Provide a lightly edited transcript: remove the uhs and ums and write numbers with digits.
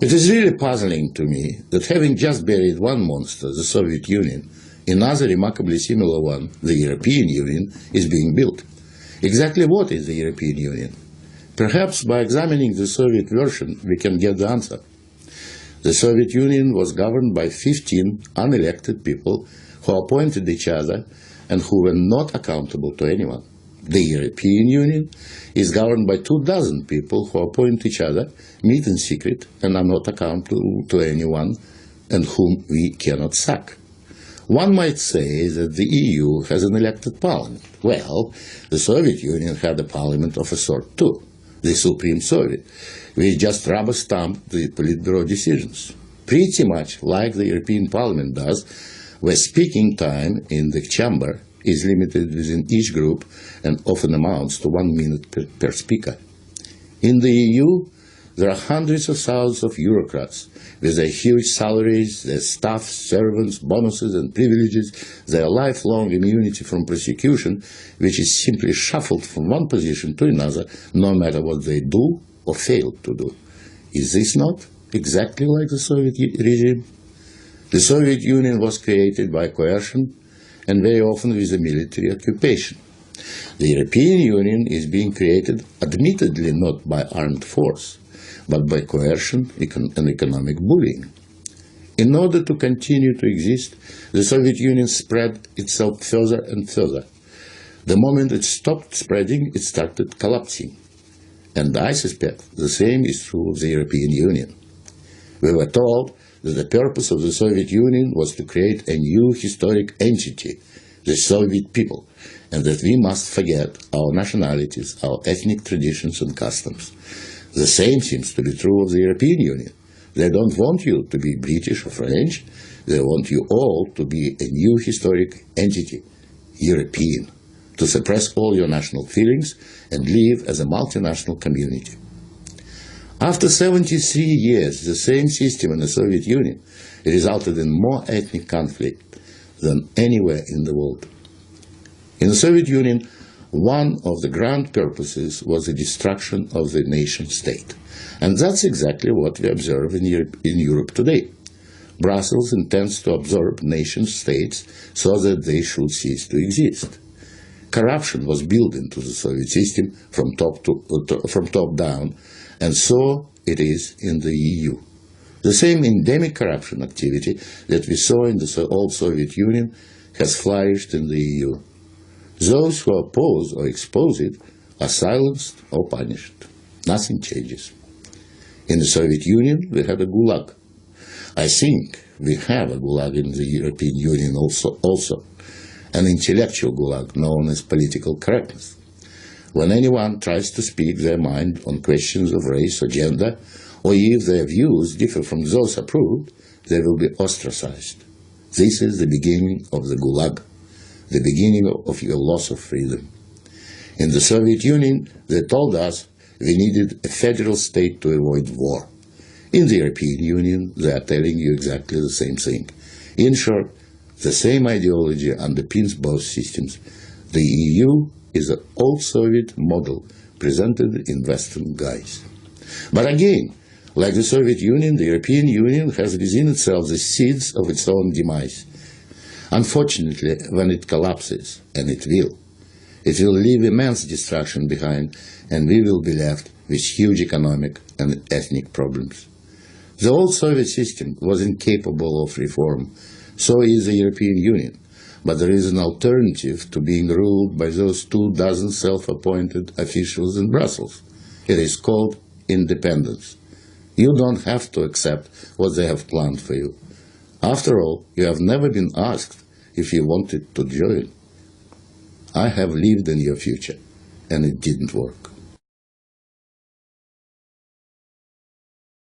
It is really puzzling to me that having just buried one monster, the Soviet Union, another remarkably similar one, the European Union, is being built. Exactly what is the European Union? Perhaps by examining the Soviet version we can get the answer. The Soviet Union was governed by 15 unelected people who appointed each other and who were not accountable to anyone. The European Union is governed by 24 people who appoint each other, meet in secret, and are not accountable to anyone, and whom we cannot sack. One might say that the EU has an elected parliament. Well, the Soviet Union had a parliament of a sort too, the Supreme Soviet, which just rubber-stamped the Politburo decisions, pretty much like the European Parliament does, where speaking time in the chamber is limited within each group and often amounts to 1 minute per speaker. In the EU, there are hundreds of thousands of bureaucrats with their huge salaries, their staff, servants, bonuses and privileges, their lifelong immunity from prosecution, which is simply shuffled from one position to another, no matter what they do or fail to do. Is this not exactly like the Soviet regime? The Soviet Union was created by coercion and very often with a military occupation. The European Union is being created admittedly not by armed force, but by coercion and economic bullying. In order to continue to exist, the Soviet Union spread itself further and further. The moment it stopped spreading, it started collapsing. And I suspect the same is true of the European Union. We were told that the purpose of the Soviet Union was to create a new historic entity, the Soviet people, and that we must forget our nationalities, our ethnic traditions and customs. The same seems to be true of the European Union. They don't want you to be British or French. They want you all to be a new historic entity, European, to suppress all your national feelings and live as a multinational community. After 73 years, the same system in the Soviet Union resulted in more ethnic conflict than anywhere in the world. In the Soviet Union, one of the grand purposes was the destruction of the nation-state. And that's exactly what we observe in Europe today. Brussels intends to absorb nation-states so that they should cease to exist. Corruption was built into the Soviet system from top down, and so it is in the EU. The same endemic corruption activity that we saw in the old Soviet Union has flourished in the EU. Those who oppose or expose it are silenced or punished. Nothing changes. In the Soviet Union, we had a gulag. I think we have a gulag in the European Union also, an intellectual gulag known as political correctness. When anyone tries to speak their mind on questions of race or gender, or if their views differ from those approved, they will be ostracized. This is the beginning of the gulag, the beginning of your loss of freedom. In the Soviet Union, they told us we needed a federal state to avoid war. In the European Union, they are telling you exactly the same thing. In short, the same ideology underpins both systems. The EU is an old Soviet model presented in Western guise. But again, like the Soviet Union, the European Union has within itself the seeds of its own demise. Unfortunately, when it collapses, and it will leave immense destruction behind, and we will be left with huge economic and ethnic problems. The old Soviet system was incapable of reform, so is the European Union. But there is an alternative to being ruled by those 24 self-appointed officials in Brussels. It is called independence. You don't have to accept what they have planned for you. After all, you have never been asked if you wanted to join. I have lived in your future, and it didn't work.